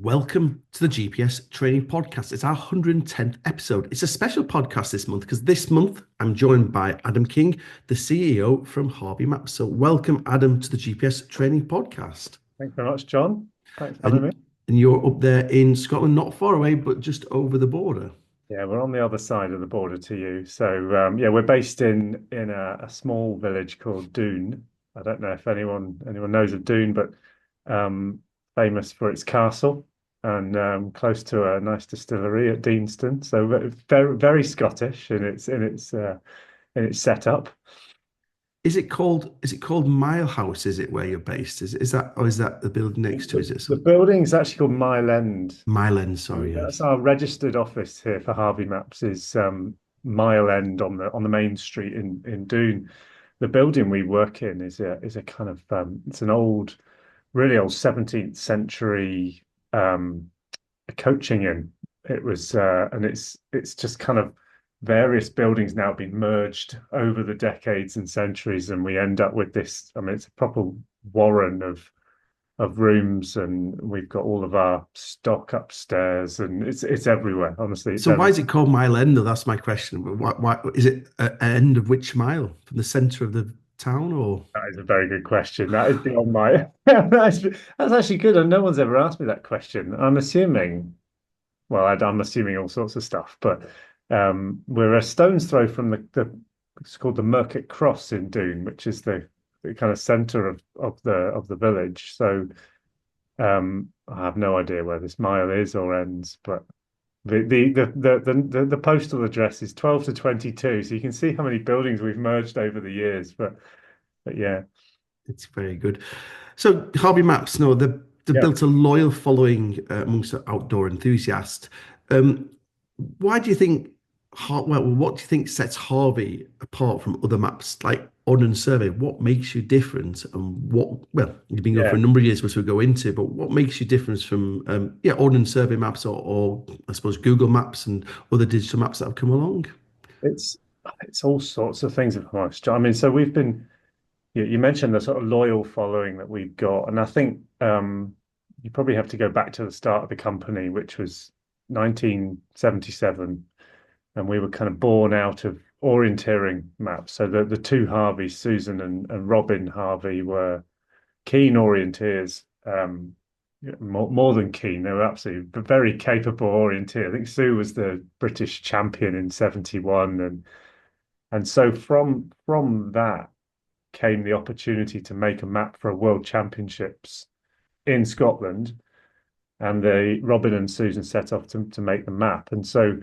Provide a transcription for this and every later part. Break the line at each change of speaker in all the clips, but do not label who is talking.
Welcome to the GPS Training Podcast. It's our 110th episode. It's a special podcast this month because this month I'm joined by Adam King, the CEO from Harvey Maps. So, welcome, Adam, to the GPS Training Podcast.
Thanks very much, John. Thanks for having me.
And you're up there in Scotland, not far away, but just over the border.
Yeah, we're on the other side of the border to you. So yeah, we're based in a small village called Doon. I don't know if anyone knows of Doon, but famous for its castle and close to a nice distillery at Deanston. So very Scottish in its setup.
Is it called Mile House? Is it where you're based? Is that, or is that the building next to? Is it
The
some
building is actually called Mile End.
Mile End? Sorry,
That's
yes.
our registered office here for Harvey Maps is Mile End on the main street in Doon. The building we work in is a kind of it's an really old 17th century coaching inn. It was and it's just kind of various buildings now been merged over the decades and centuries, and we end up with this. I mean, it's a proper warren of rooms, and we've got all of our stock upstairs, and it's everywhere. Honestly, it's
So why
everywhere.
is it called Mile End? Though that's my question. But why is it an end of which mile from the centre of the town, or?
That is a very good question. That is beyond my. That's actually good, and no one's ever asked me that question. I'm assuming. Well, I'm assuming all sorts of stuff, but we're a stone's throw from the it's called the Market Cross in Doon, which is the kind of centre of the village. So I have no idea where this mile is or ends, but the postal address is 12 to 22, so you can see how many buildings we've merged over the years. But yeah,
It's very good. So Harvey Maps, no, they've
yeah,
built a loyal following amongst the outdoor enthusiasts. Um, why do you think? Well, what do you think sets Harvey apart from other maps like Ordnance Survey? What makes you different, and what? Well, you've been going for
yeah.
a number of years, which we'll go into. But what makes you different from, Ordnance Survey maps, or I suppose Google Maps and other digital maps that have come along?
It's it's all sorts of things, if I'm honest. I mean, so we've been. You mentioned the sort of loyal following that we've got, and I think you probably have to go back to the start of the company, which was 1977, and we were kind of born out of orienteering maps. So the two Harveys, Susan and Robin Harvey, were keen orienteers, more than keen. They were absolutely very capable orienteers. I think Sue was the British champion in 71, and so from that came the opportunity to make a map for a World Championships in Scotland, and the Robin and Susan set off to make the map. And so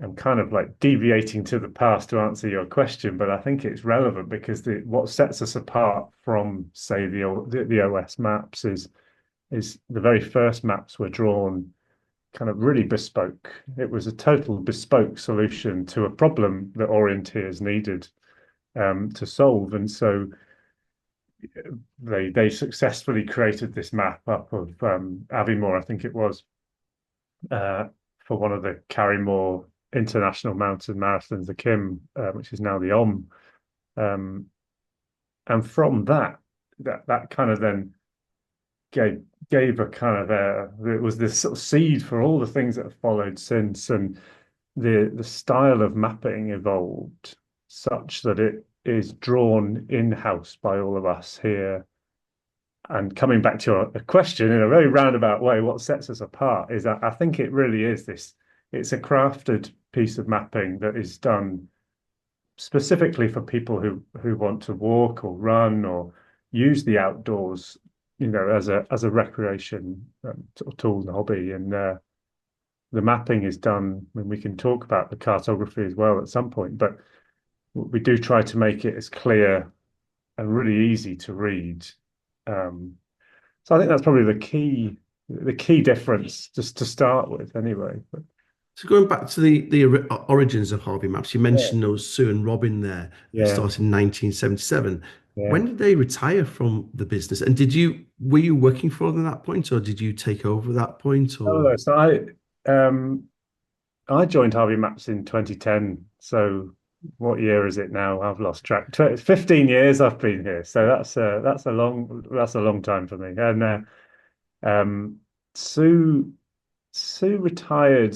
I'm kind of like deviating to the past to answer your question, but I think it's relevant because what sets us apart from, say, the OS maps is the very first maps were drawn kind of really bespoke. It was a total bespoke solution to a problem that orienteers needed to solve, and so they successfully created this map up of Aviemore, I think it was, uh, for one of the Carrymore International Mountain Marathons, the Kim, which is now the Om. Um, and from that kind of then gave a kind of it was this sort of seed for all the things that have followed since, and the style of mapping evolved such that it is drawn in-house by all of us here. And coming back to a question in a very roundabout way, what sets us apart is that I think it really is this. It's a crafted piece of mapping that is done specifically for people who want to walk or run or use the outdoors, as a recreation sort of tool and hobby. And the mapping is done. I mean, we can talk about the cartography as well at some point, but we do try to make it as clear and really easy to read. Um, so I think that's probably the key difference just to start with anyway. But
So going back to the origins of Harvey Maps, you
yeah,
mentioned those Sue and Robin there,
yeah,
started in 1977.
yeah.
When did they retire from the business? And were you working for them at that point, or did you take over at that point,
Oh,
or?
no, so I joined Harvey Maps in 2010. So what year is it now? I've lost track. 15 years I've been here. So that's a long time for me. And um Sue Sue retired.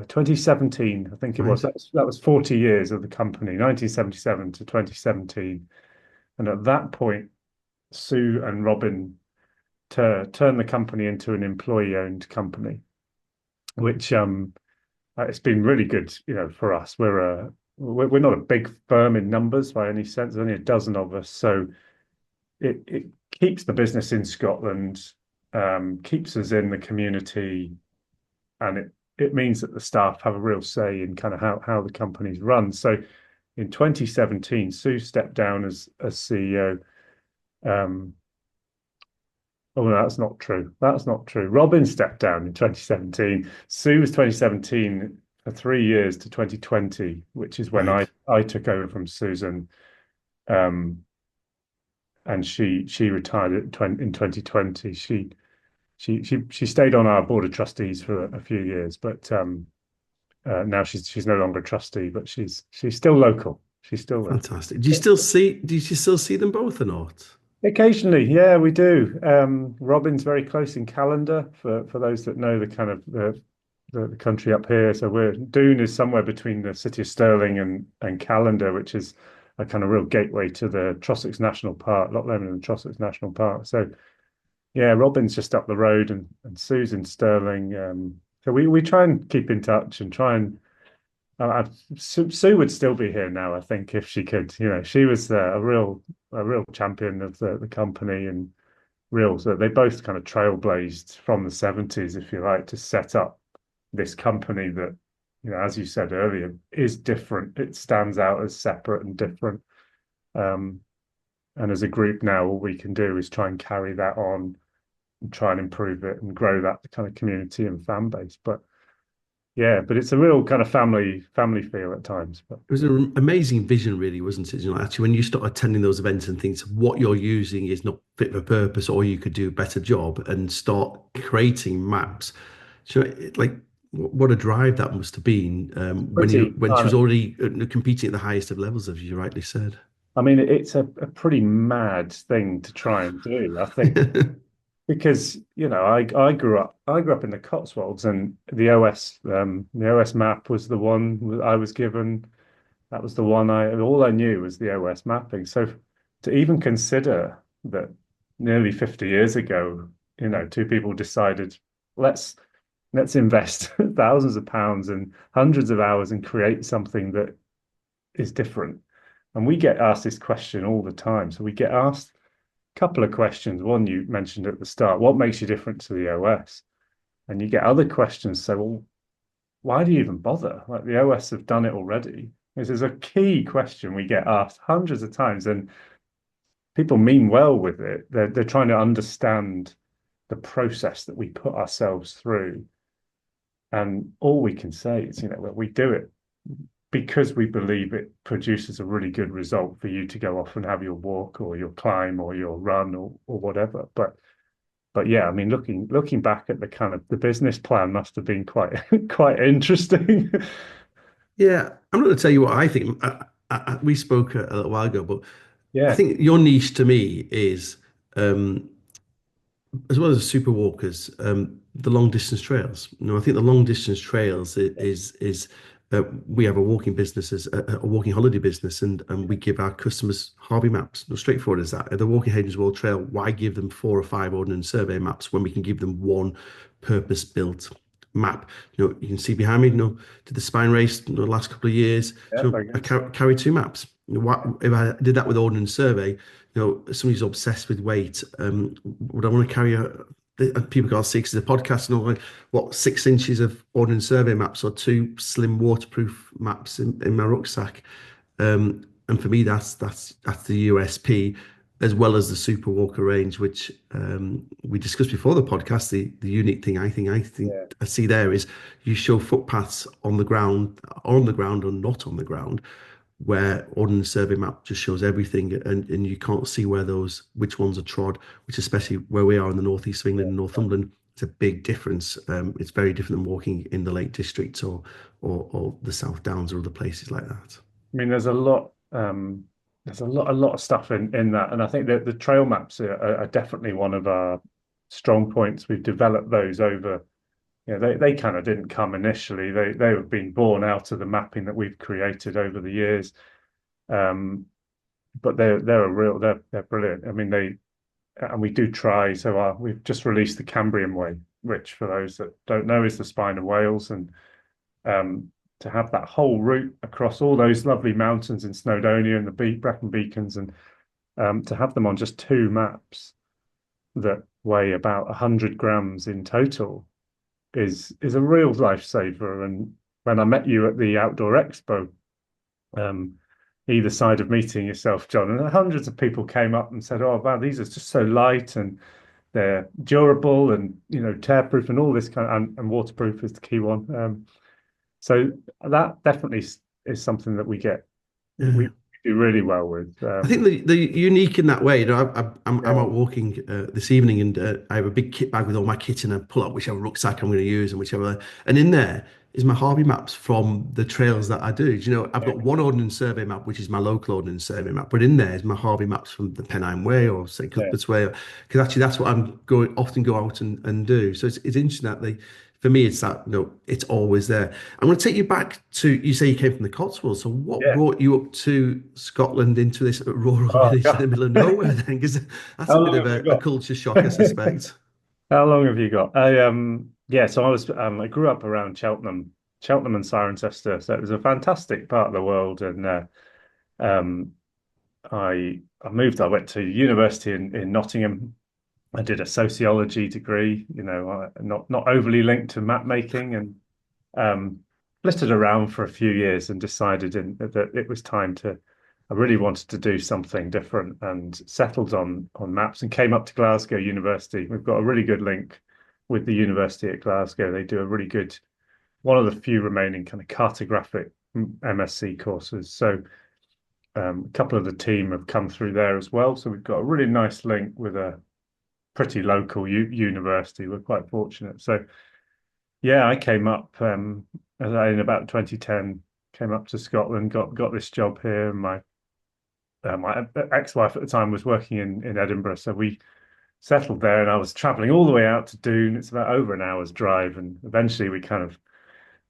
2017, I think it was.
Right.
That was 40 years of the company, 1977 to 2017. And at that point, Sue and Robin turned the company into an employee-owned company, which it's been really good, for us. We're not a big firm in numbers by any sense. There's only a dozen of us, so it keeps the business in Scotland, keeps us in the community, and it means that the staff have a real say in kind of how the company's run. So in 2017, Sue stepped down as CEO. Um, oh, no, that's not true. That's not true. Robin stepped down in 2017. Sue was 2017 for 3 years to 2020, which is when I
Right.
I took over from Susan. Um, and she retired in 2020. She stayed on our board of trustees for a few years, but now she's no longer a trustee, but she's still local. She's still there.
Fantastic. Do you still see them both or not?
Occasionally, yeah, we do. Robin's very close in Calendar for those that know the kind of the country up here. So Doon is somewhere between the city of Stirling and Calendar, which is a kind of real gateway to the Trossachs National Park, Loch Lomond and Trossachs National Park. So yeah, Robin's just up the road and Sue's in Stirling. So we try and keep in touch and try and Sue would still be here now, I think, if she could. She was a real champion of the company and real. So they both kind of trailblazed from the 70s, if you like, to set up this company that, as you said earlier, is different. It stands out as separate and different. Um, and as a group now, all we can do is try and carry that on and try and improve it and grow that kind of community and fan base. But yeah, but it's a real kind of family feel at times. But
It was an amazing vision, really, wasn't it? Actually, when you start attending those events and things, what you're using is not fit for purpose, or you could do a better job and start creating maps. So, like, what a drive that must have been when
pretty
when she
kind
was
of,
already competing at the highest of levels, as you rightly said.
I mean, it's a pretty mad thing to try and do, I think, because I grew up in the Cotswolds, and the OS map was the one I was given. That was the one all I knew was the OS mapping. So to even consider that nearly 50 years ago, two people decided let's let's invest thousands of pounds and hundreds of hours and create something that is different. And we get asked this question all the time. So we get asked a couple of questions. One you mentioned at the start, what makes you different to the OS? And you get other questions. So, well, why do you even bother? Like the OS have done it already. This is a key question we get asked hundreds of times, and people mean well with it. They're trying to understand the process that we put ourselves through. And all we can say is, we do it because we believe it produces a really good result for you to go off and have your walk or your climb or your run or whatever. But yeah, I mean, looking back at the kind of the business plan must have been quite quite interesting.
Yeah, I'm not going to tell you what I think. We spoke a little while ago, but I
Yeah,
think your niche to me is um, as well as super walkers, the long distance trails. I think the long distance trails is we have a walking business as a walking holiday business, and we give our customers Harvey Maps. Straightforward as that. At the Walking Hadrian's Wall Trail, why give them 4 or 5 ordnance survey maps when we can give them one purpose-built map? You can see behind me. To the spine race the last couple of years.
yeah, very
I
good.
carry 2 maps. If I did that with ordnance survey, somebody's obsessed with weight. Would I want to carry and people can't see because the podcast and all like, what, 6 inches of ordnance survey maps or 2 slim waterproof maps in my rucksack? And for me, that's the USP, as well as the Super Walker range, which we discussed before the podcast. The unique thing I think
Yeah.
I see there is you show footpaths on the ground or not on the ground, where ordnance survey map just shows everything, and you can't see which ones are trod, which especially where we are in the northeast of England and Northumberland, it's a big difference. It's very different than walking in the Lake District or the South Downs or other places like that.
I mean, there's a lot of stuff in that, and I think that the trail maps are definitely one of our strong points. We've developed those over. They kind of didn't come initially. They have been born out of the mapping that we've created over the years. But they're brilliant. I mean, and we do try. So we've just released the Cambrian Way, which for those that don't know is the spine of Wales, and to have that whole route across all those lovely mountains in Snowdonia and the Brecon Beacons, and to have them on just two maps that weigh about 100 grams in total is a real lifesaver. And when I met you at the Outdoor Expo, either side of meeting yourself, John, and hundreds of people came up and said, "Oh, wow, these are just so light and they're durable and tear-proof and all this kind of and waterproof is the key one." So that definitely is something that we
Yeah.
do really well with.
I think the unique in that way. I'm
Yeah,
out walking this evening, and I have a big kit bag with all my kit, and I pull out whichever rucksack I'm going to use and whichever. And in there is my Harvey maps from the trails that I do. Do you know, I've got one ordnance survey map, which is my local ordnance survey map, but in there is my Harvey maps from the Pennine Way or St
yeah,
Cuthbert's Way, because actually that's what I'm often go out and do. So it's interesting that for me, it's that, it's always there. I'm going to take you back to, you say you came from the Cotswolds. So what
yeah.
brought you up to Scotland into this rural
Oh
village in
God,
the middle of nowhere then? Because that's
how
a bit
long
of
have you
a
got?
culture shock, I suspect.
How long have you got? Yeah, so I grew up around Cheltenham and Cirencester, so it was a fantastic part of the world. And um, I moved. I went to university in Nottingham. I did a sociology degree. Not overly linked to map making, and um, flitted around for a few years and decided that it was time to. I really wanted to do something different and settled on maps and came up to Glasgow University. We've got a really good link with the university at Glasgow. They do a really good, one of the few remaining kind of cartographic MSc courses. So a couple of the team have come through there as well. So we've got a really nice link with a pretty local university. We're quite fortunate. So yeah, I came up in about 2010, came up to Scotland, got this job here. My ex-wife at the time was working in Edinburgh, so we settled there, and I was traveling all the way out to Doon. It's about over an hour's drive, and eventually we kind of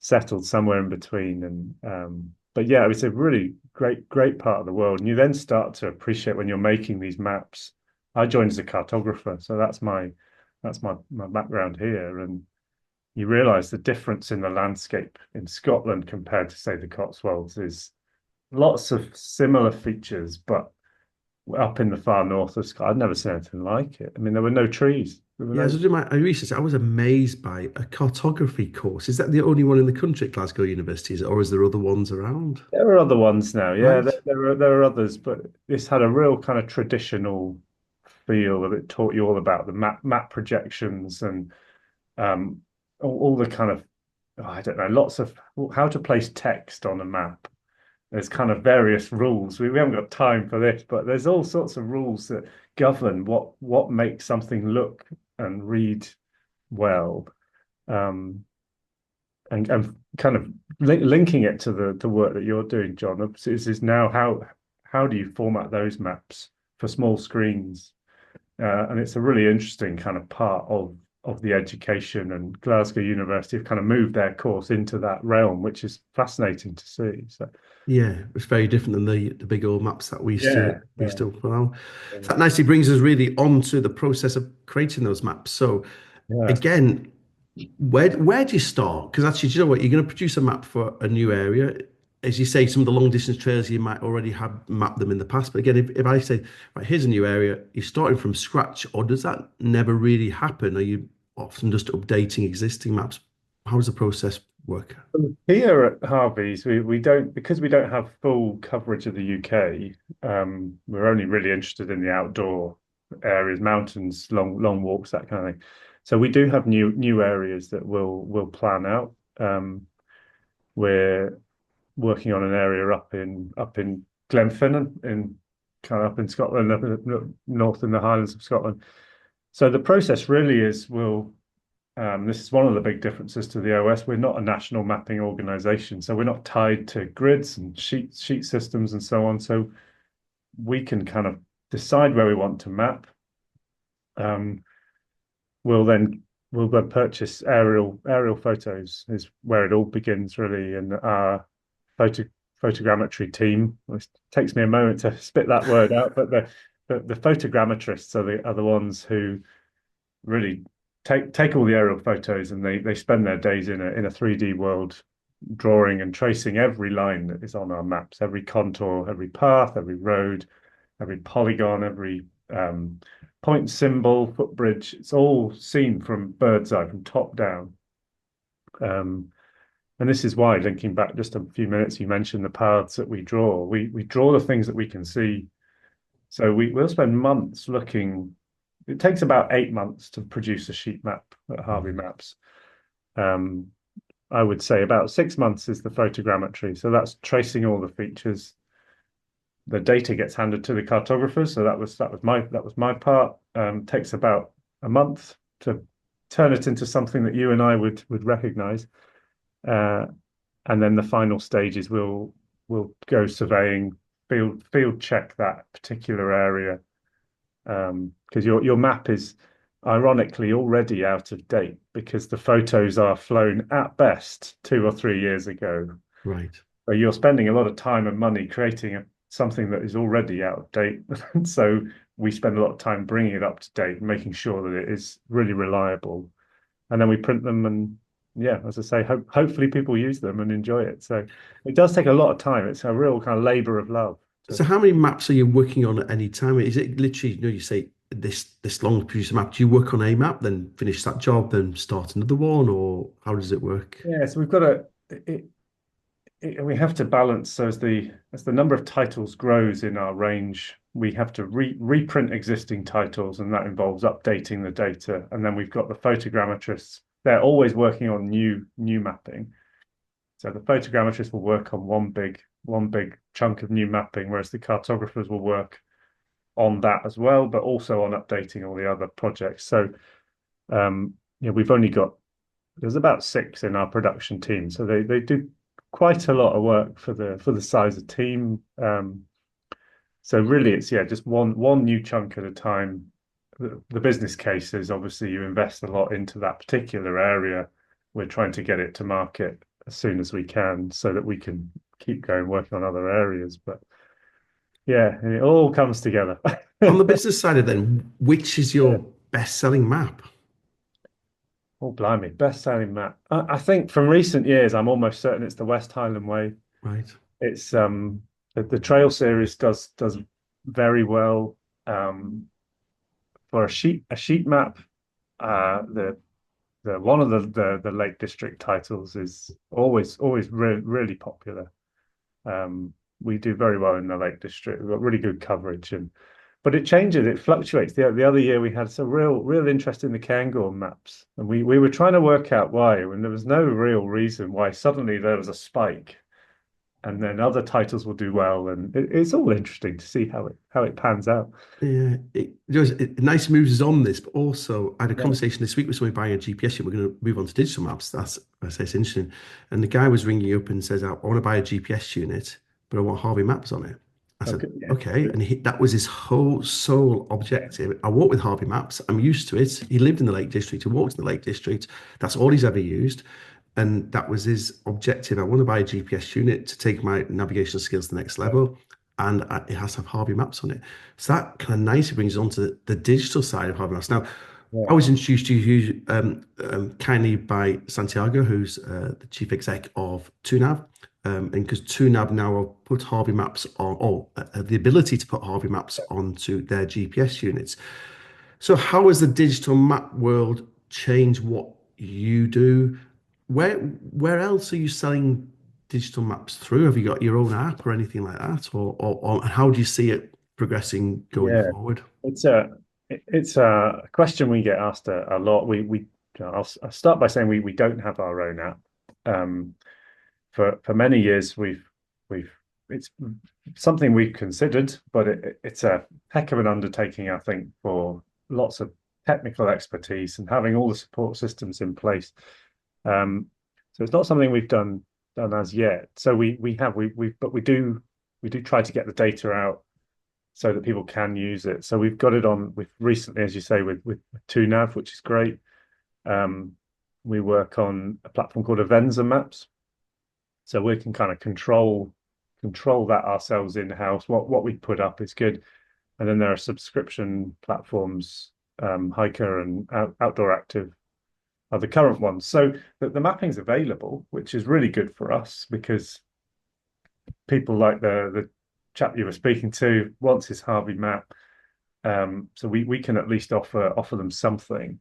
settled somewhere in between. And but yeah, it's a really great part of the world, and you then start to appreciate when you're making these maps. I joined as a cartographer, so that's my background here, and you realize the difference in the landscape in Scotland compared to, say, the Cotswolds is lots of similar features, but up in the far north of Scotland, I'd never seen anything like it. I mean, there were no trees. There were
Yeah, as I
no.
did my research, I was amazed by a cartography course. Is that the only one in the country at Glasgow University, or is there other ones around?
There are other ones now. Yeah,
Right.
there are others, but this had a real kind of traditional feel that it taught you all about the map projections and all the kind of I don't know, lots of how to place text on a map. There's kind of various rules. We haven't got time for this, but there's all sorts of rules that govern what makes something look and read well, um, and kind of linking it to the work that you're doing, John. Is now how do you format those maps for small screens? And it's a really interesting kind of part of the education, and Glasgow University have kind of moved their course into that realm, which is fascinating to see. So
Yeah, it's very different than the big old maps that
yeah,
we used
yeah,
to put out.
yeah.
That nicely brings us really on to the process of creating those maps. So
Yeah.
again, where do you start? Because actually, do you know what? You're going to produce a map for a new area. As you say, some of the long distance trails you might already have mapped them in the past. But again, if I say, right, here's a new area, you're starting from scratch, or does that never really happen? Are you often just updating existing maps? How does the process work?
Here at Harvey's, we don't, because we don't have full coverage of the UK. We're only really interested in the outdoor areas, mountains, long walks, that kind of thing. So we do have new areas that we'll plan out. We're working on an area up in Glenfinnan, in kind of up in Scotland, north in the Highlands of Scotland. So the process really is this is one of the big differences to the OS. We're not a national mapping organization, so we're not tied to grids and sheet systems and so on. So we can kind of decide where we want to map. Um, we'll then purchase aerial photos is where it all begins really, and our photo photogrammetry team. It takes me a moment to spit that word out, but the photogrammetrists are the ones who really take all the aerial photos, and they spend their days in a 3D world, drawing and tracing every line that is on our maps, every contour, every path, every road, every polygon, every point symbol, footbridge. It's all seen from bird's eye, from top down. Um, and this is why, linking back just a few minutes, you mentioned the paths that we draw. We draw the things that we can see. So we'll spend months looking. It takes about 8 months to produce a sheet map at Harvey Maps. Um, I would say about 6 months is the photogrammetry. So that's tracing all the features. The data gets handed to the cartographers. So that was my part. Takes about a month to turn it into something that you and I would recognize. And then the final stages will go surveying, field check that particular area, because your map is ironically already out of date because the photos are flown at best 2 or 3 years ago.
Right.
So you're spending a lot of time and money creating something that is already out of date. So we spend a lot of time bringing it up to date, making sure that it is really reliable, and then we print them. And yeah, as I say, hopefully people use them and enjoy it. So it does take a lot of time. It's a real kind of labor of love.
So how many maps are you working on at any time? Is it literally, you say this long to produce a map? Do you work on a map, then finish that job, then start another one, or how does it work?
Yeah, so we've got we have to balance. So as the number of titles grows in our range, we have to reprint existing titles, and that involves updating the data. And then we've got the photogrammetrists. They're always working on new mapping. So the photogrammetrists will work on one big chunk of new mapping, whereas the cartographers will work on that as well, but also on updating all the other projects. So we've only got there's about 6 in our production team, so they do quite a lot of work for the size of team. So really, it's just one new chunk at a time. The business case is obviously you invest a lot into that particular area. We're trying to get it to market as soon as we can so that we can keep going working on other areas. But yeah, it all comes together.
On the business side of then, which is
Yeah.
your best-selling map?
Oh, blimey, best-selling map. I think from recent years, I'm almost certain it's the West Highland Way.
Right.
It's the trail series does very well. For a sheet map. The one of the Lake District titles is always really popular. We do very well in the Lake District. We've got really good coverage, but it changes, it fluctuates. The other year we had some real interest in the Cairngorm maps, and we were trying to work out why, and there was no real reason why suddenly there was a spike, and then other titles will do well, and it's all interesting to see how it pans out.
Yeah, nice moves us on this, but also I had a
Yeah.
conversation this week with somebody buying a GPS unit. We're going to move on to digital maps. I say it's interesting. And the guy was ringing up and says, I want to buy a GPS unit, but I want Harvey Maps on it. I said,
Okay. Yeah.
okay. And that was his whole sole
Yeah.
objective. I work with Harvey Maps. I'm used to it. He lived in the Lake District. He walks in the Lake District. That's all he's ever used. And that was his objective. I want to buy a GPS unit to take my navigational skills to the next level. And it has to have Harvey Maps on it. So that kind of nicely brings us on to the digital side of Harvey Maps. Now, I
Yeah.
was introduced to you kindly by Santiago, who's the chief exec of TUNAV. And because TUNAV now have put Harvey Maps on, or the ability to put Harvey Maps onto their GPS units. So how has the digital map world changed what you do? Where else are you selling digital maps through? Have you got your own app or anything like that? Or how do you see it progressing going
Yeah.
forward?
It's a question we get asked a lot. I'll start by saying we don't have our own app. Um, for many years we've it's something we've considered, but it's a heck of an undertaking, I think, for lots of technical expertise and having all the support systems in place. So it's not something we've done as yet. So we have we but we do try to get the data out so that people can use it. So we've got it on with recently, as you say, with 2nav, which is great. Um, we work on a platform called Harvey Maps, so we can kind of control that ourselves in house. What we put up is good, and then there are subscription platforms, Hiker and Outdoor Active are the current ones. So the mapping's available, which is really good for us because people like the chap you were speaking to wants his Harvey map. So we can at least offer them something.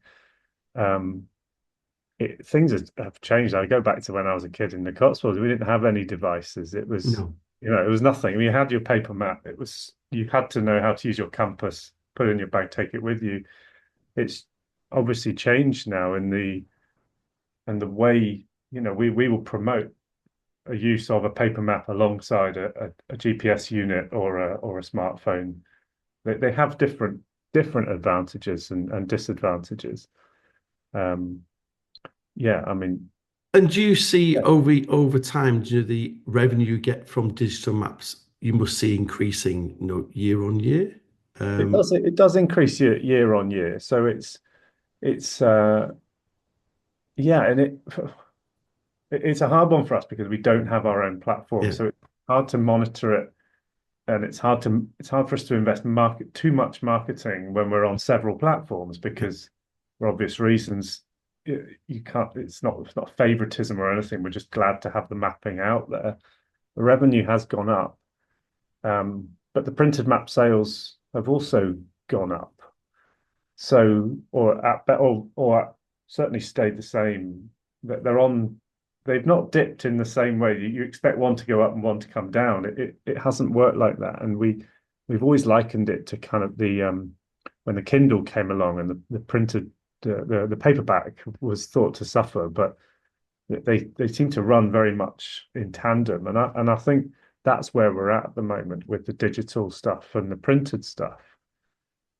Things have changed. I go back to when I was a kid in the Cotswolds. We didn't have any devices. It was,
No.
it was nothing. I mean, you had your paper map. You had to know how to use your compass, put it in your bag, take it with you. It's obviously changed now in the way, we will promote a use of a paper map alongside a GPS unit or a smartphone. They have different advantages and disadvantages. Yeah, I mean,
And do you see
yeah,
over time, do the revenue you get from digital maps, you must see increasing, year on year?
it does increase year on year. So it's yeah, and it's a hard one for us because we don't have our own platform.
Yeah.
So it's hard to monitor it, and it's hard for us to invest too much marketing when we're on several platforms because for obvious reasons you can't. It's not favoritism or anything. We're just glad to have the mapping out there. The revenue has gone up, but the printed map sales have also gone up. So, or certainly stayed the same. That they've not dipped in the same way. You expect one to go up and one to come down. It hasn't worked like that, and we've always likened it to kind of the when the Kindle came along and the printed the paperback was thought to suffer, but they seem to run very much in tandem, and I think that's where we're at the moment with the digital stuff and the printed stuff.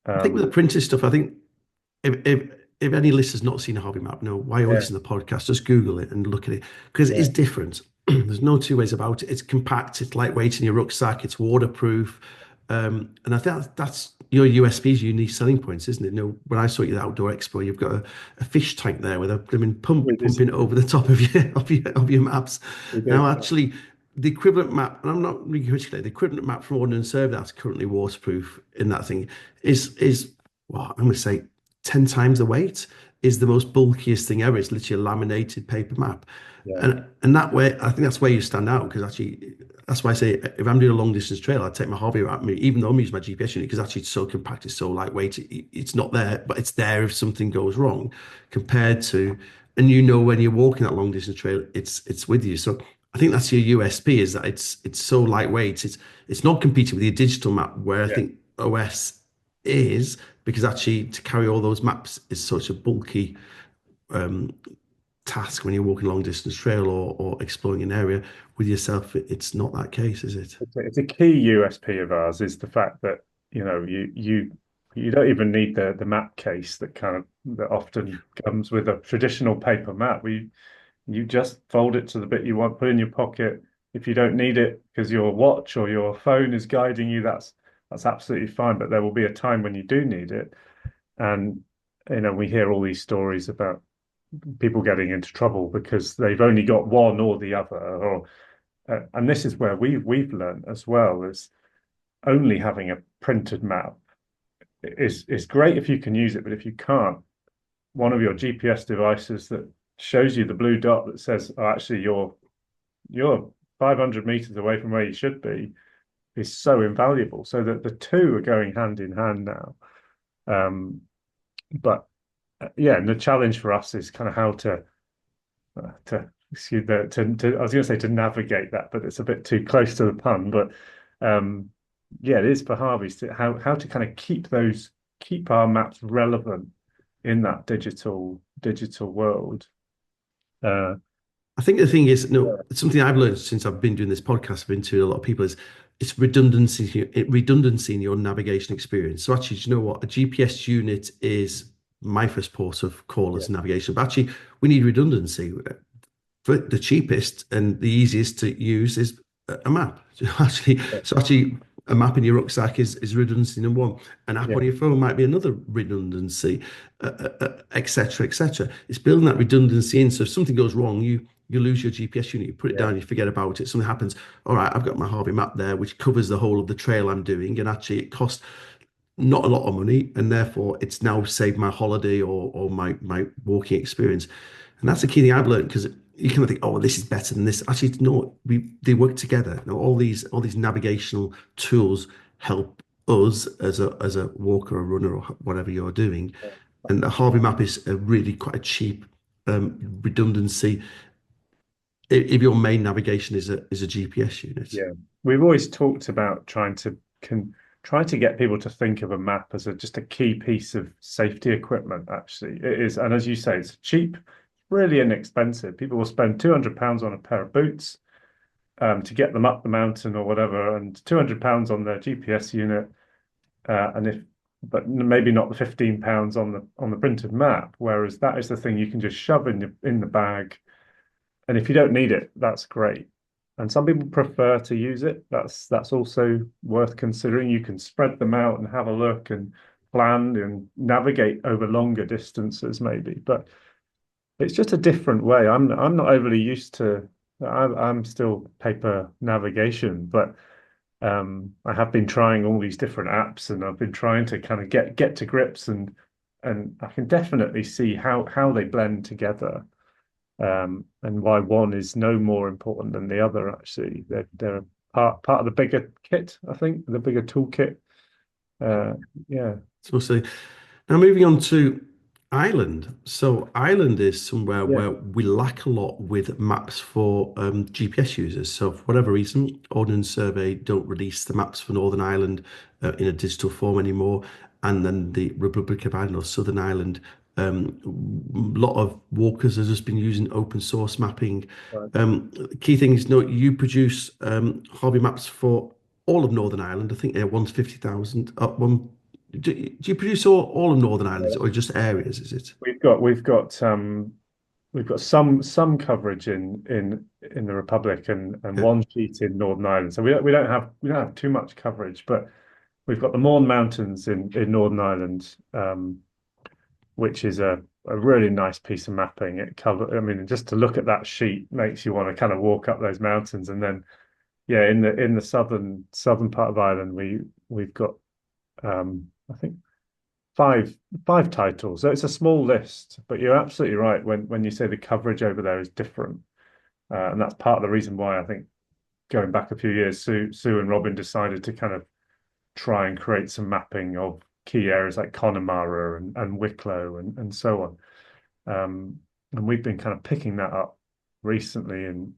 I think with
Um,
the printed stuff, I think if any listener's not seen a hobby map, no, why you
yeah,
listen to the podcast, just Google it and look at it because it
yeah,
is different. There's no two ways about it. It's compact, it's lightweight in your rucksack, it's waterproof. And I think that's your USP's unique selling points, isn't it? When I saw you at the Outdoor Expo, you've got a fish tank there with a blooming pump
it is.
pumping over the top of your maps.
We
Now,
do.
actually, the equivalent map, and I'm not really critically, the equivalent map from Ordnance Survey that's currently waterproof in that thing is well, I'm going to say 10 times the weight, is the most bulkiest thing ever. It's literally a laminated paper map.
Yeah,
And that way, I think that's where you stand out because actually, that's why I say if I'm doing a long distance trail, I take my hobby around me, even though I'm using my GPS unit, because actually it's so compact, it's so lightweight, it's not there, but it's there if something goes wrong compared to, and when you're walking that long distance trail, it's with you. So I think that's your USP is that it's so lightweight. It's not competing with your digital map where I
yeah.
think OS is because actually to carry all those maps is such a bulky um, task when you're walking a long distance trail or exploring an area with yourself. It's not that case, is it?
It's a key USP of ours is the fact that you don't even need the map case that often comes with a traditional paper map. You just fold it to the bit you want, put in your pocket. If you don't need it because your watch or your phone is guiding you, that's absolutely fine. But there will be a time when you do need it, and we hear all these stories about people getting into trouble because they've only got one or the other, or and this is where we've learned as well is only having a printed map is great if you can use it, but if you can't, one of your GPS devices that shows you the blue dot that says, "Oh, actually, you're 500 meters away from where you should be," is so invaluable. So that the two are going hand in hand now. But yeah, and the challenge for us is kind of how to excuse I was going to say to navigate that, but it's a bit too close to the pun. But yeah, it is for Harvey's to how to kind of keep our maps relevant in that digital world. Uh,
I think the thing is, no,
yeah,
it's something I've learned since I've been doing this podcast. I've been to a lot of people is it's redundancy in your navigation experience. So actually, do you know what? A GPS unit is my first port of call
yeah,
as navigation. But actually, we need redundancy. For the cheapest and the easiest to use is a map. Actually,
yeah,
so actually, a map in your rucksack is redundancy number one. An app
Yeah,
on your phone might be another redundancy, et cetera, et cetera. It's building that redundancy in. So if something goes wrong, you lose your GPS unit, you put it
yeah,
down, you forget about it. Something happens. All right, I've got my Harvey map there, which covers the whole of the trail I'm doing, and actually it costs not a lot of money, and therefore it's now saved my holiday or my walking experience. And that's the key thing I've learned because you kind of think, oh, well, this is better than this. Actually, no, they work together. Now, all these navigational tools help us as a walker or runner or whatever you're doing. And the Harvey Map is a really quite a cheap redundancy if your main navigation is a GPS unit.
yeah. We've always talked about trying to get people to think of a map as just a key piece of safety equipment. Actually, it is, and as you say, it's cheap, really inexpensive. People will spend £200 on a pair of boots to get them up the mountain or whatever, and £200 on their GPS unit, and if but maybe not the £15 on the printed map. Whereas that is the thing you can just shove in the bag, and if you don't need it, that's great. And some people prefer to use it. That's also worth considering. You can spread them out and have a look and plan and navigate over longer distances, maybe. But it's just a different way. I'm not overly used to. I'm still paper navigation, but I have been trying all these different apps, and I've been trying to kind of get to grips, and I can definitely see how they blend together, and why one is no more important than the other. Actually, they're part of the bigger kit. I think the bigger toolkit. Uh, yeah,
So, now moving on to Ireland. So Ireland is somewhere
yeah,
where we lack a lot with maps for GPS users. So for whatever reason, Ordnance Survey don't release the maps for Northern Ireland in a digital form anymore. And then the Republic of Ireland or Southern Ireland, a lot of walkers have just been using open source mapping.
right.
Key thing is, no, you produce Harvey maps for all of Northern Ireland. I think they're 150,000. Do you produce all of Northern Ireland or just areas? Is it?
We've got some coverage in the Republic and
Yeah.
one sheet in Northern Ireland. So we don't have too much coverage, but we've got the Mourne Mountains in Northern Ireland, which is a really nice piece of mapping. I mean, just to look at that sheet makes you want to kind of walk up those mountains. And then, yeah, in the southern part of Ireland, we've got I think five titles. So it's a small list, but you're absolutely right when you say the coverage over there is different, and that's part of the reason why I think going back a few years, Sue and Robin decided to kind of try and create some mapping of key areas like Connemara and Wicklow and so on. And we've been kind of picking that up recently. And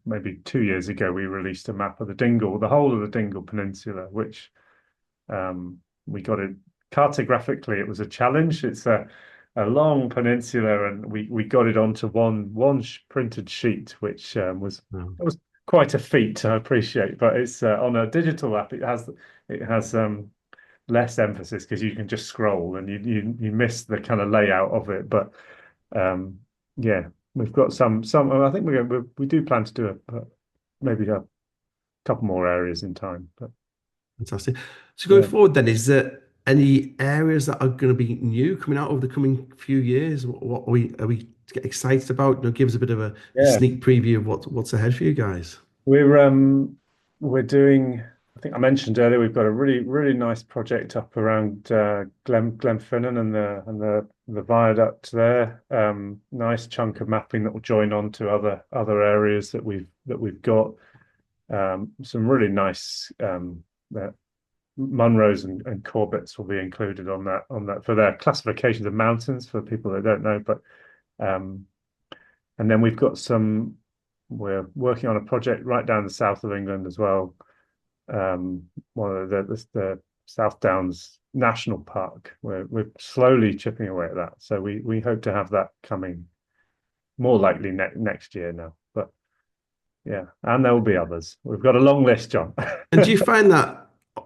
maybe 2 years ago, we released a map of the whole of the Dingle Peninsula, which we got it cartographically. It was a challenge. It's a long peninsula, and we got it onto one printed sheet, which
Wow.
it was quite a feat. I appreciate, but it's on a digital app. It has less emphasis because you can just scroll and you miss the kind of layout of it. But yeah, we've got some. I think we do plan to do maybe a couple more areas in time. But
Fantastic. So going
yeah,
forward, then, is there any areas that are going to be new coming out over the coming few years? What are we get excited about? Give us a bit of a
yeah.
sneak preview of what's ahead for you guys.
We're doing. I think I mentioned earlier we've got a really nice project up around Glenfinnan and the viaduct there. Nice chunk of mapping that will join on to other areas that we've got. Some really nice Munros and Corbetts will be included on that for their classifications of mountains for people that don't know. But and then we're working on a project right down the south of England as well. One of the South Downs National Park. We're slowly chipping away at that. So we hope to have that coming more likely next year now. But yeah, and there will be others. We've got a long list, John.
And do you find that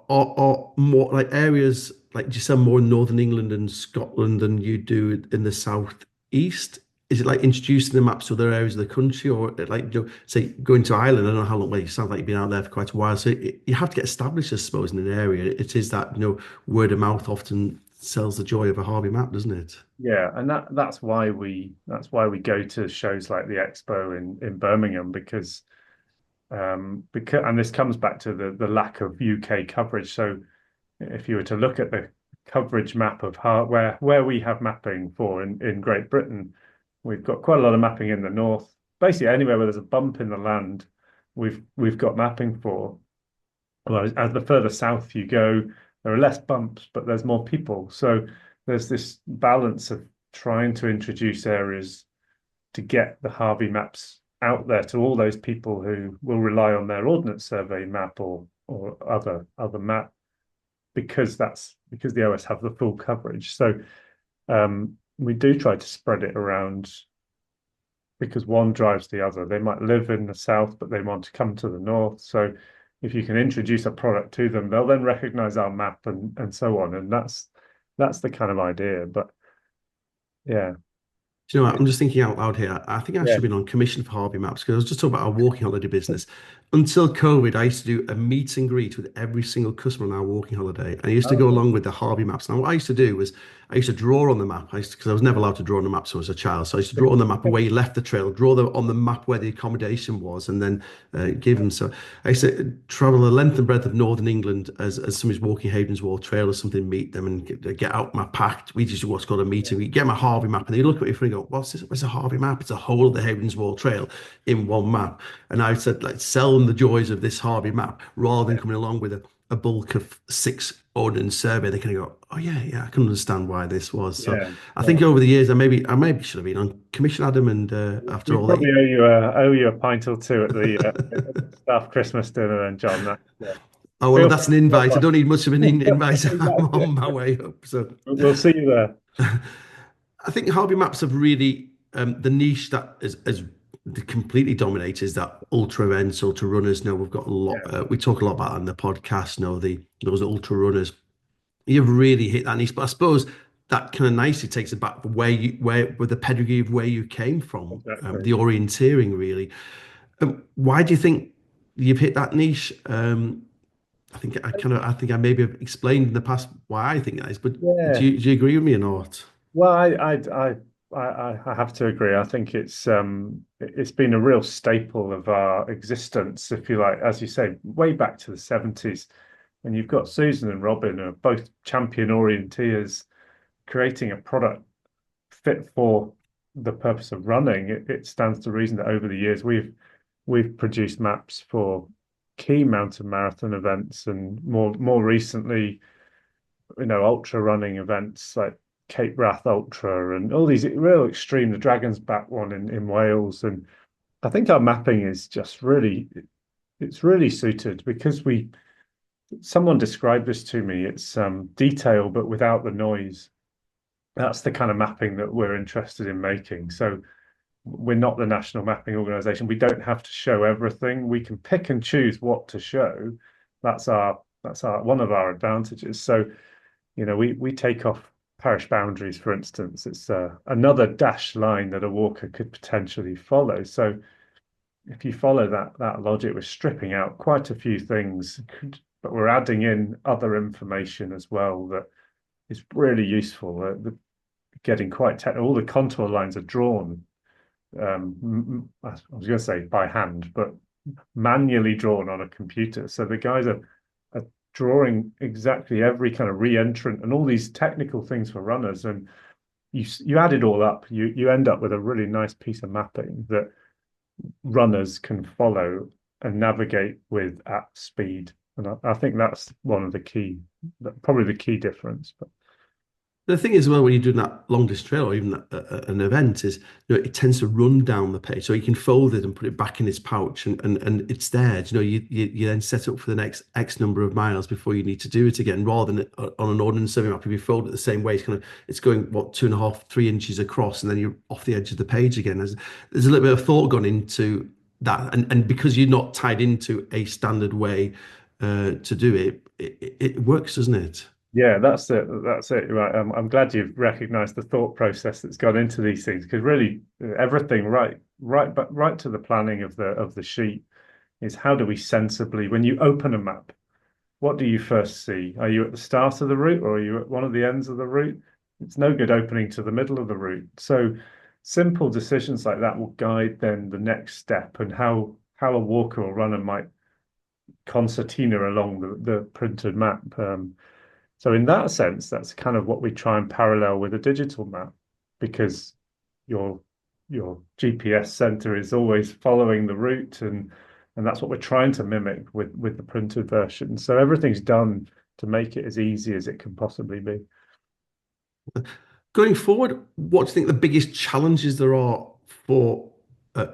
are more like areas like do you sell more in Northern England and Scotland than you do in the southeast? is it like introducing the maps to other areas of the country, or like say going to Ireland? I don't know how long. Well, you sound like you've been out there for quite a while, so you have to get established, I suppose, in an area. It is that word of mouth often sells the joy of a Harvey map, doesn't it?
Yeah, and that's why we go to shows like the Expo in Birmingham because and this comes back to the lack of UK coverage. So if you were to look at the coverage map of where we have mapping for in Great Britain, we've got quite a lot of mapping in the north. Basically, anywhere where there's a bump in the land, we've got mapping for. Well, as the further south you go, there are less bumps, but there's more people. So there's this balance of trying to introduce areas to get the Harvey maps out there to all those people who will rely on their Ordnance Survey map or other map because the OS have the full coverage. So we do try to spread it around because one drives the other. They might live in the south, but they want to come to the north. So if you can introduce a product to them, they'll then recognize our map and so on. And that's the kind of idea. But yeah,
Do you know what? I'm just thinking out loud here. I think I should
yeah.
have been on commission for Harvey Maps because I was just talking about our walking holiday business. Until COVID, I used to do a meet and greet with every single customer on our walking holiday. And I used to go
Oh,
along with the Harvey Maps. Now, what I used to do was I used to draw on the map. Because I was never allowed to draw on the map so as a child. So I used to draw on the map where you left the trail, on the map where the accommodation was, and then give them. So I used to travel the length and breadth of Northern England as somebody's walking Havens Wall Trail or something, meet them and get out my pack. We just do what's called a meeting. We get my Harvey map and they look at me and go, what's this? What's a Harvey map? It's a whole of the Havens Wall Trail in one map. And I said, like, sell them the joys of this Harvey map rather than coming along with a bulk of 6 ordnance survey. They kind of go, oh yeah, I can understand why this was. So
yeah,
I
yeah.
think over the years, I maybe should have been on commission, Adam. And after
We
all
probably
that,
owe you a pint or two at the staff Christmas dinner, then, John.
oh well,
Feel
that's
free
an
to drop
invite. I
by.
don't need much of an invite. I'm
Exactly.
on my way up. So
We'll see you there.
I think Harvey Maps have really the niche that is completely dominated is that ultra events, ultra runners. Now we've got a lot.
Yeah,
We talk a lot about it on the podcast. Now those ultra runners, you've really hit that niche. But I suppose that kind of nicely takes it back where with the pedigree of where you came from,
exactly.
the orienteering really. Why do you think you've hit that niche? I think I maybe have explained in the past why I think that is. But
Yeah.
do you agree with me or not?
Well, I have to agree. I think it's been a real staple of our existence, if you like, as you say, way back to the 70s. And you've got Susan and Robin, who are both champion orienteers, creating a product fit for the purpose of running. It stands to reason that over the years we've produced maps for key mountain marathon events and more recently, ultra running events like Cape Wrath Ultra and all these real extreme, the Dragon's Back one in Wales. And I think our mapping is just it's really suited because someone described this to me. It's detail, but without the noise. That's the kind of mapping that we're interested in making. So we're not the national mapping organization. We don't have to show everything. We can pick and choose what to show. That's our one of our advantages. So, we take off parish boundaries, for instance. It's another dashed line that a walker could potentially follow. So if you follow that logic, we're stripping out quite a few things, but we're adding in other information as well that is really useful. Getting quite technical. All the contour lines are drawn. I was going to say by hand, but manually drawn on a computer. So the guys are drawing exactly every kind of re-entrant and all these technical things for runners. And you add it all up, you end up with a really nice piece of mapping that runners can follow and navigate with at speed. And I think that's one of probably the key difference. But
The thing is, well, when you're doing that longest trail or even an event, is it tends to run down the page, so you can fold it and put it back in its pouch, and it's there. You then set up for the next X number of miles before you need to do it again, rather than on an ordnance survey map. If you fold it the same way, it's going what 2.5, 3 inches across, and then you're off the edge of the page again. There's a little bit of thought gone into that, and because you're not tied into a standard way to do it, it works, doesn't it?
Yeah, that's it. That's it. Right. I'm glad you've recognized the thought process that's gone into these things because really everything but right to the planning of the sheet is how do we sensibly, when you open a map, what do you first see? Are you at the start of the route or are you at one of the ends of the route? It's no good opening to the middle of the route. So simple decisions like that will guide then the next step and how a walker or runner might concertina along the printed map. So in that sense, that's kind of what we try and parallel with a digital map, because your your GPS center is always following the route, and that's what we're trying to mimic with the printed version. So everything's done to make it as easy as it can possibly be.
Going forward, what do you think the biggest challenges there are for uh,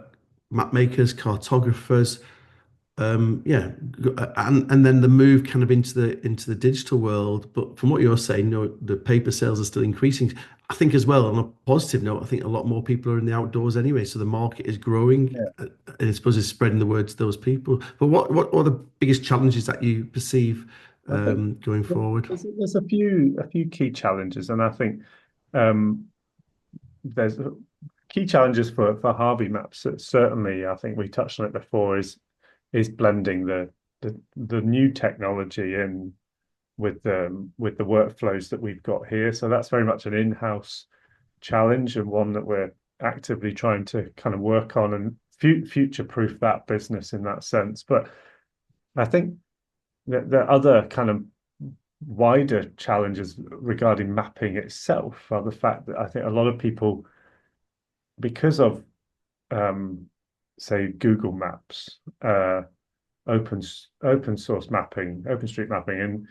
map makers, cartographers, yeah, and then the move kind of into the digital world. But from what you're saying, the paper sales are still increasing. I think as well, on a positive note, I think a lot more people are in the outdoors anyway, so the market is growing,
Yeah.
and I suppose it's spreading the word to those people. But what are the biggest challenges that you perceive
I think
going forward?
there's a few key challenges, and I think um, there's key challenges for Harvey Maps. Certainly, I think we touched on it before. Is blending the new technology in with the workflows that we've got here. So that's very much an in-house challenge and one that we're actively trying to kind of work on and future-proof that business in that sense. But I think that the other kind of wider challenges regarding mapping itself are the fact that I think a lot of people, because of say Google Maps, open open source mapping, open street mapping, and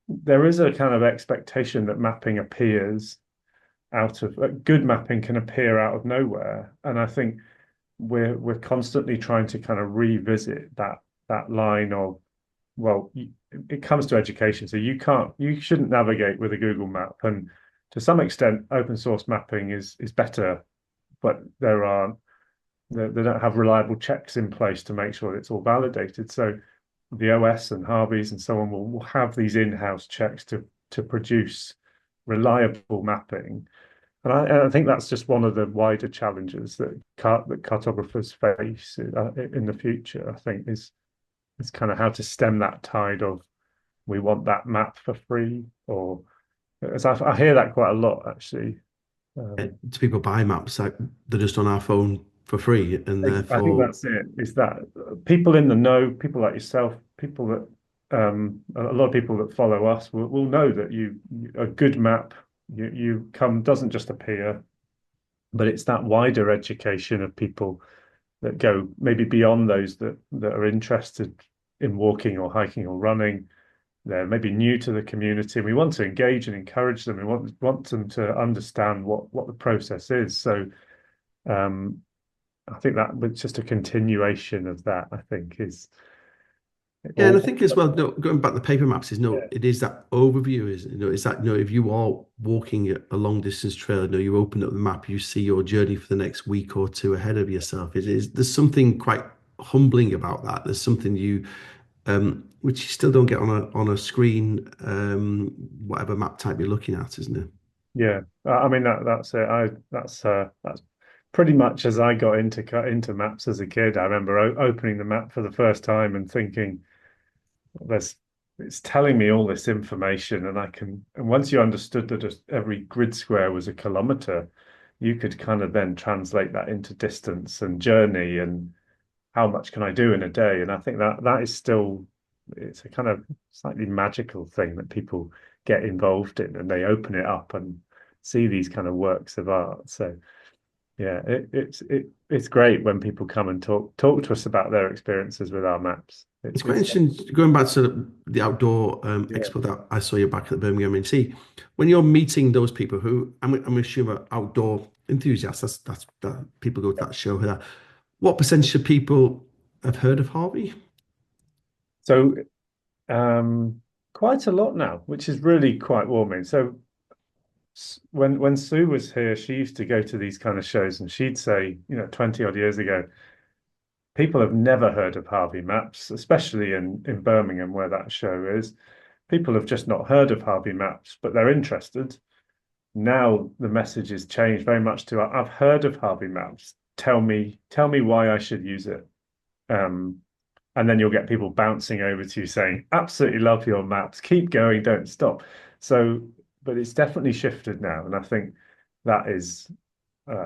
there is a kind of expectation that mapping appears out of good mapping can appear out of nowhere, and I think we're constantly trying to kind of revisit that line of well, it comes to education, so you shouldn't navigate with a Google map, and to some extent, open source mapping is better, but they don't have reliable checks in place to make sure it's all validated. So the OS and Harveys and so on will have these in-house checks to produce reliable mapping. And I think that's just one of the wider challenges that cartographers face in the future. I think is kind of how to stem that tide of we want that map for free, or as I hear that quite a lot actually.
Do people buy maps like they're just on our phone for free, and
I think
therefore,
that's it. Is that people in the know, people like yourself, people that a lot of people that follow us will know that a good map you come doesn't just appear, but it's that wider education of people that go maybe beyond those that are interested in walking or hiking or running. They're maybe new to the community. We want to engage and encourage them. We want them to understand what the process is. So um, I think that was just a continuation of that, I think, is
yeah, and I
all.
think as well, no, going back to paper maps is no,
Yeah.
it is that overview, is is that if you are walking a long distance trail, you open up the map, you see your journey for the next week or two ahead of yourself. It is there's something quite humbling about that. There's something which you still don't get on a screen, whatever map type you're looking at, isn't it?
Yeah. I mean that's it. That's pretty much as I got into maps as a kid. I remember opening the map for the first time and thinking, there's it's telling me all this information, and once you understood that just every grid square was a kilometer, you could kind of then translate that into distance and journey and how much can I do in a day. And I think that is still it's a kind of slightly magical thing that people get involved in, and they open it up and see these kind of works of art. So yeah, it's great when people come and talk to us about their experiences with our maps.
It's quite
It's
interesting going back to the outdoor
yeah.
expo that I saw you back at the Birmingham NC. When you're meeting those people who I'm assuming are outdoor enthusiasts, that people go to that show. That what percentage of people have heard of Harvey?
So quite a lot now, which is really quite warming. So when Sue was here, she used to go to these kind of shows, and she'd say, 20 odd years ago, people have never heard of Harvey Maps, especially in Birmingham where that show is. people have just not heard of Harvey Maps, but they're interested. Now the message has changed very much to I've heard of Harvey Maps. Tell me why I should use it. Um, and then you'll get people bouncing over to you saying, absolutely love your maps, keep going, don't stop. So, but it's definitely shifted now. And I think that is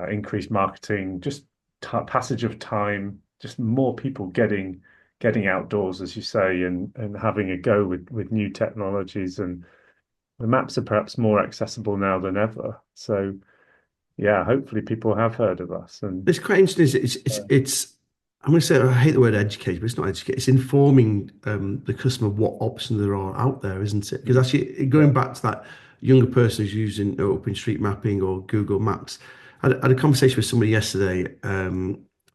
increased marketing, just passage of time, just more people getting outdoors, as you say, and having a go with new technologies. And the maps are perhaps more accessible now than ever. So yeah, hopefully people have heard of us. And
It's quite interesting. It's I'm going to say I hate the word educate, but it's not educate. It's informing the customer what options there are out there, isn't it? Because actually,
yeah,
going back to that younger person who's using open street mapping or Google Maps, I had a conversation with somebody yesterday.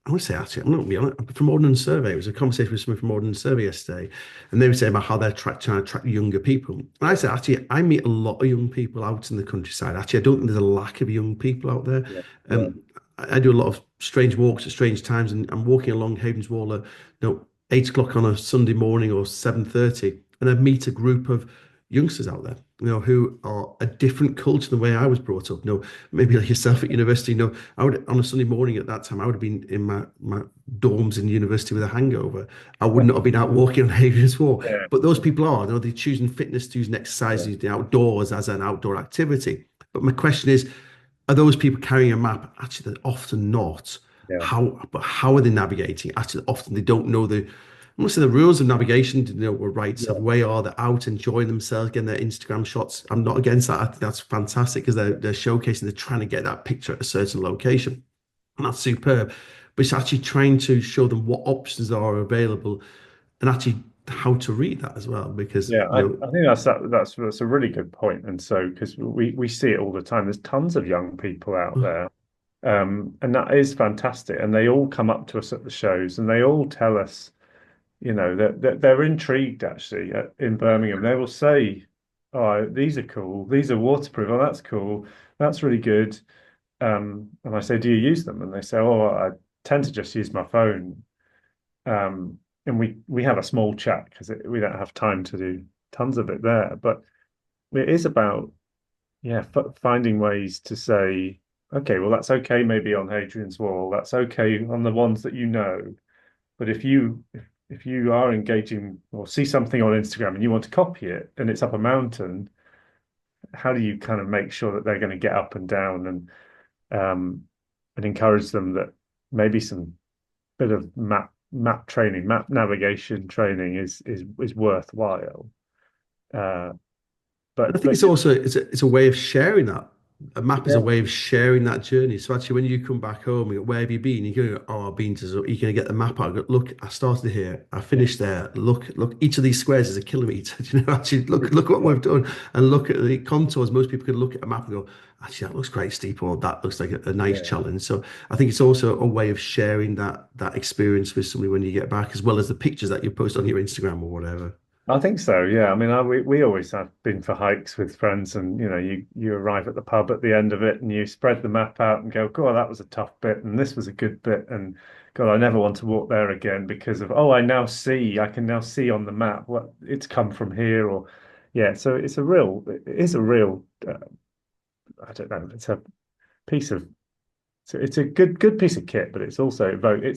I want to say actually, I'm not going to be honest, from Ordnance Survey. It was a conversation with someone from Ordnance Survey yesterday, and they were saying about how they're trying to attract younger people. And I said, actually, I meet a lot of young people out in the countryside. Actually, I don't think there's a lack of young people out there.
yeah, yeah,
Um, I do a lot of strange walks at strange times, and I'm walking along Havens Wall at 8 o'clock on a Sunday morning or 7:30, and I meet a group of youngsters out there, who are a different culture than the way I was brought up. Maybe like yourself at university. I would on a Sunday morning at that time, I would have been in my dorms in university with a hangover. I would not have been out walking on Havens Wall.
yeah,
But those people are, they're choosing fitness, choosing exercise,
yeah,
using the outdoors as an outdoor activity. But my question is, are those people carrying a map? Actually, they're often not.
yeah,
How are they navigating? Actually, often they don't know I'm gonna say the rules of navigation. What rights of
yeah,
way are. They're out enjoying themselves, getting their Instagram shots. I'm not against that. I think that's fantastic because they're showcasing. They're trying to get that picture at a certain location, and that's superb. But it's actually trying to show them what options are available, and actually how to read that as well. Because
yeah. I think that's a really good point. And so because we see it all the time, there's tons of young people out there. And that is fantastic. And they all come up to us at the shows and they all tell us, that they're intrigued actually in Birmingham. They will say, "Oh, these are cool. These are waterproof. Oh, that's cool. That's really good." And I say, "Do you use them?" And they say, "Oh, I tend to just use my phone." And we have a small chat because we don't have time to do tons of it there. But it is about finding ways to say, okay, well, that's okay maybe on Hadrian's Wall. That's okay on the ones that you know. But if you are engaging or see something on Instagram and you want to copy it and it's up a mountain, how do you kind of make sure that they're going to get up and down and encourage them that maybe some bit of map training, map navigation training is worthwhile. Uh,
I
but
think
but
it's also it's a way of sharing that. A map is a
yeah,
way of sharing that journey. So actually, when you come back home, you go, where have you been? You go, oh, I've been to. You're going to get the map out. Go, look, I started here. I finished there. Look. Each of these squares is a kilometer. Actually, look what
yeah,
we've done, and look at the contours. Most people can look at a map and go, actually, that looks quite steep, or that looks like a nice
yeah.
challenge. So I think it's also a way of sharing that experience with somebody when you get back, as well as the pictures that you post on your Instagram or whatever.
I think so. Yeah. I mean, we always have been for hikes with friends, and you arrive at the pub at the end of it, and you spread the map out and go, "God, that was a tough bit, and this was a good bit," and God, I never want to walk there again because of I can now see on the map what it's come from here, or yeah. So it is a real, I don't know, it's a piece of, it's a good piece of kit, but it's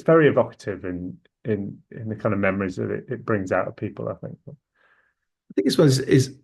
very evocative in the kind of memories that it brings out of people, I think.
I think as well is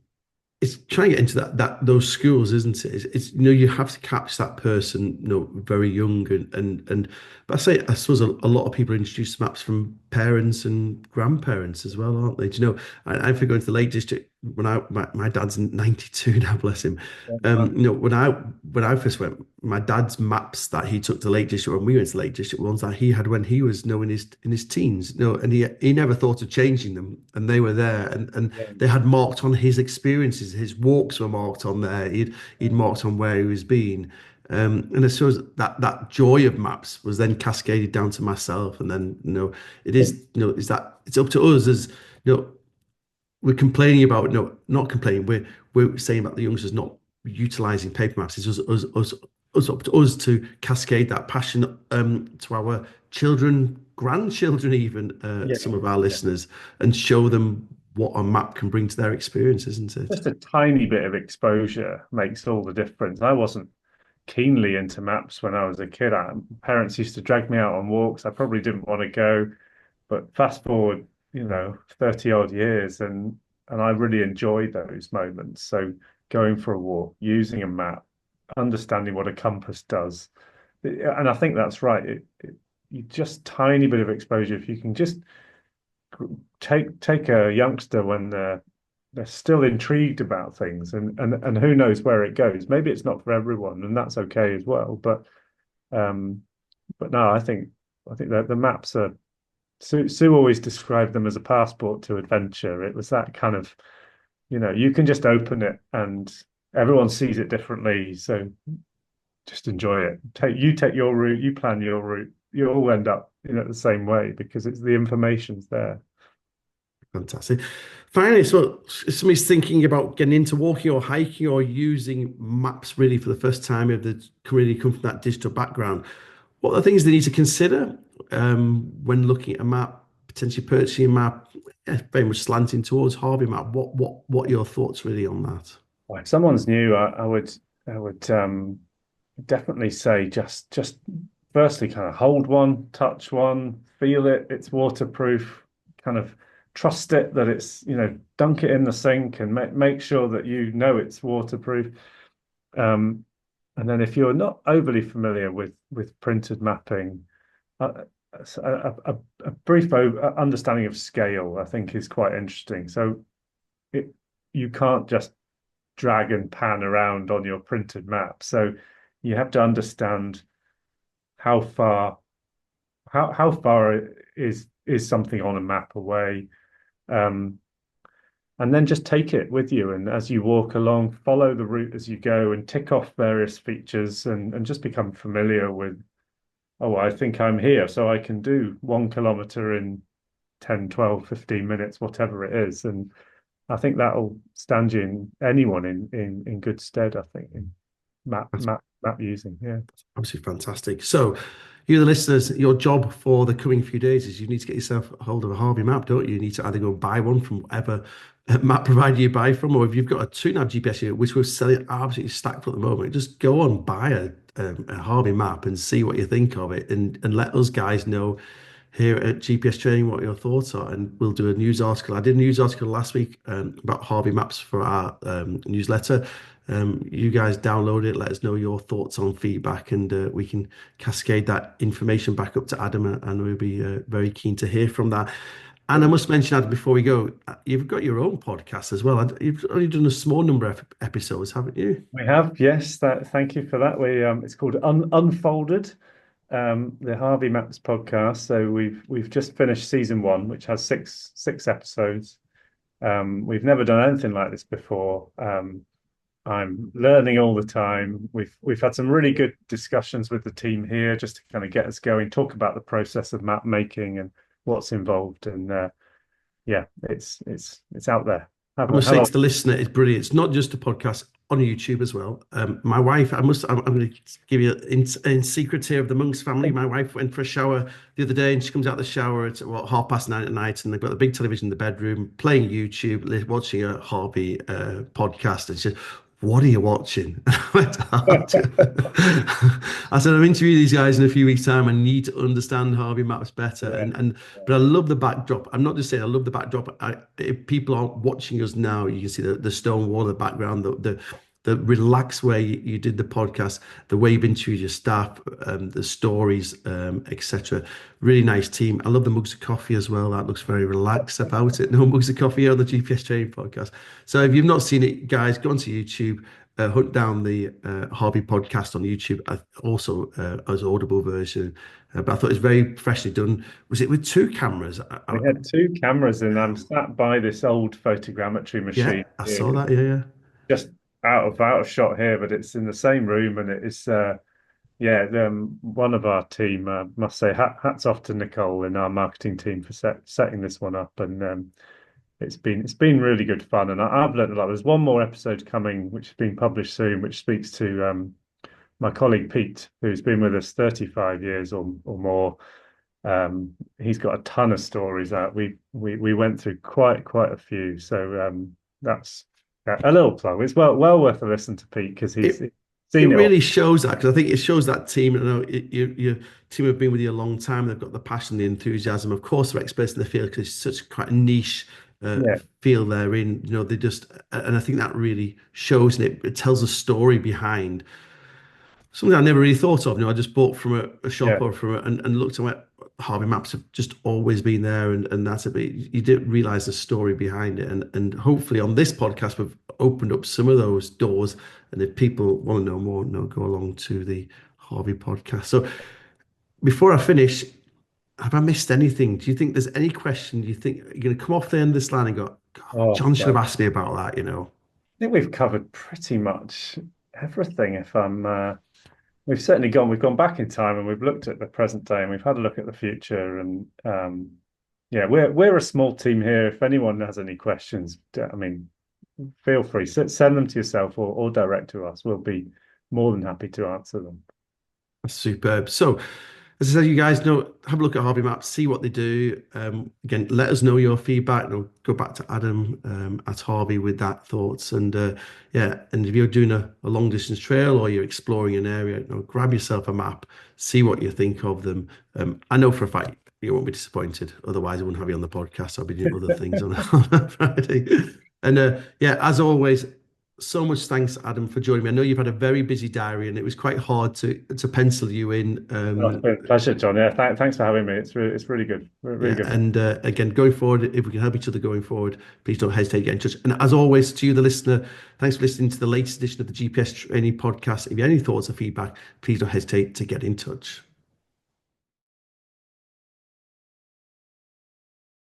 it's trying to get into that those schools, isn't it? You have to catch that person, very young and but I suppose a lot of people introduce maps from parents and grandparents as well, aren't they? Do you know, I forgot into the Lake District when my dad's 92 now, bless him.
Wow.
When I first went, my dad's maps that he took to the Lake District when we went to the Lake District were ones that he had when he was in his teens, and he never thought of changing them, and they were there, and
Yeah.
they had marked on his experiences. His walks were marked on there. He'd marked on where he was been. And I suppose that joy of maps was then cascaded down to myself. And then, it is, is that it's up to us as, we're complaining about, no, not complaining. We're saying about the youngsters not utilizing paper maps. It's us up to us to cascade that passion to our children, grandchildren, even
Yeah.
some of our
Yeah.
listeners, and show them what a map can bring to their experience, isn't it?
Just a tiny bit of exposure makes all the difference. I wasn't keenly into maps when I was a kid. Parents used to drag me out on walks. I probably didn't want to go, but fast forward, 30 odd years, and I really enjoyed those moments. So going for a walk, using a map, understanding what a compass does, and I think that's right. You just tiny bit of exposure. If you can just take a youngster when they're still intrigued about things, and who knows where it goes. Maybe it's not for everyone, and that's okay as well. Um, but no, I think that the maps are. Sue always described them as a passport to adventure. It was that kind of, you can just open it and everyone sees it differently. So just enjoy it. Take your route, you plan your route, you all end up the same way because it's the information's there.
Fantastic. Finally, so if somebody's thinking about getting into walking or hiking or using maps really for the first time, if they really come from that digital background, what are the things they need to consider when looking at a map, potentially purchasing a map, very much slanting towards Harvey Map? What are your thoughts really on that?
Well, if someone's new, I would definitely say just firstly kind of hold one, touch one, feel it, it's waterproof, kind of trust it that it's, dunk it in the sink and make sure that it's waterproof. Um, and then if you're not overly familiar with printed mapping, uh, a brief understanding of scale, I think, is quite interesting. So it you can't just drag and pan around on your printed map. So you have to understand how far how far is something on a map away, um, and then just take it with you. And as you walk along, follow the route as you go, and tick off various features, and just become familiar with. Oh, I think I'm here, so I can do 1 kilometer in 10, 12, 15 minutes, whatever it is. And I think that'll stand you anyone in good stead, I think, in map using. Yeah.
Absolutely fantastic. So, you, the listeners, your job for the coming few days is you need to get yourself a hold of a Harvey map, don't you? You need to either go buy one from whatever map provider you buy from, or if you've got a TuneApp GPS unit, which we're selling absolutely stacked at the moment, just go on, buy a Harvey map and see what you think of it, and let us guys know here at GPS Training what your thoughts are, and we'll do a news article. I did a news article last week about Harvey Maps for our newsletter. You guys download it, let us know your thoughts on feedback, and we can cascade that information back up to Adam, and we'll be very keen to hear from that. And I must mention, Adam, before we go, you've got your own podcast as well. You've only done a small number of episodes, haven't you?
We have, yes. Thank you for that. It's called Unfolded, the Harvey Maps podcast. So we've just finished season one, which has six episodes. We've never done anything like this before. I'm learning all the time. We've had some really good discussions with the team here, just to kind of get us going, talk about the process of map making and what's involved. And yeah, it's out there.
I must say to the listener, it's brilliant. It's not just a podcast on YouTube as well. My wife, I'm going to give you in secret here of the Monks family. My wife went for a shower the other day, and she comes out of the shower at 9:30 at night, and they've got the big television in the bedroom, playing YouTube, watching a Harvey podcast, and she said, "What are you watching?" I went, I said, "I'm interviewing these guys in a few weeks' time. I need to understand Harvey Maps better."
Yeah.
But I love the backdrop. I'm not just saying I love the backdrop. If people aren't watching us now, you can see the stone wall in the background, the relaxed way you did the podcast, the way you've interviewed your staff, the stories, etc. Really nice team. I love the mugs of coffee as well. That looks very relaxed about it. No mugs of coffee on the GPS Training podcast. So if you've not seen it, guys, go onto YouTube. Hunt down the Harvey podcast on YouTube, also as audible version. But I thought it was very professionally done. Was it with two cameras?
We had two cameras, and I'm sat by this old photogrammetry
Yeah,
machine
I
here,
saw that. Yeah,
just out of shot here, but it's in the same room, and it is yeah. One of our team, must say, hats off to Nicole in our marketing team for setting this one up, and it's been really good fun, and I've learned a lot. There's one more episode coming, which is being published soon, which speaks to my colleague Pete, who's been with us 35 years or more. He's got a ton of stories out. We went through quite a few. So that's a little plug. It's well worth a listen to Pete because he's
It
seen
it
it all.
really shows that because I think it shows that team. You know, your team have been with you a long time. They've got the passion, the enthusiasm. Of course, they're experts in the field because it's such quite a niche
Yeah,
field they're in. You know, they just and I think that really shows and it tells a story behind something I never really thought of. You know, I just bought from a
yeah,
shop or and looked and went, Harvey Maps have just always been there, and that's a bit. You didn't realize the story behind it, and hopefully on this podcast we've opened up some of those doors. And if people want to know more, go along to the Harvey podcast. So before I finish, have I missed anything? Do you think there's any question you think you're going to come off the end of this line and go, God,
oh
John should have
God.
asked me about that, you know?
I think we've covered pretty much everything. If I'm, we've certainly we've gone back in time and we've looked at the present day and we've had a look at the future. And yeah, we're a small team here. If anyone has any questions, I mean, feel free, send them to yourself or direct to us. We'll be more than happy to answer them.
Superb. So, as I said, you guys know, have a look at Harvey Maps, see what they do. Again, let us know your feedback. And I'll go back to Adam at Harvey with that thoughts. And yeah, and if you're doing a long distance trail or you're exploring an area, grab yourself a map, see what you think of them. I know for a fact you won't be disappointed. Otherwise, I wouldn't have you on the podcast. I'll be doing other things on, on Friday. And yeah, as always, so much thanks, Adam, for joining me. I know you've had a very busy diary, and it was quite hard to pencil you in.
Oh, it's been a pleasure, John. Yeah, thanks for having me. It's really good. Really
Yeah,
good.
and again, going forward, if we can help each other going forward, please don't hesitate to get in touch. And as always, to you, the listener, thanks for listening to the latest edition of the GPS Training Podcast. If you have any thoughts or feedback, please don't hesitate to get in touch.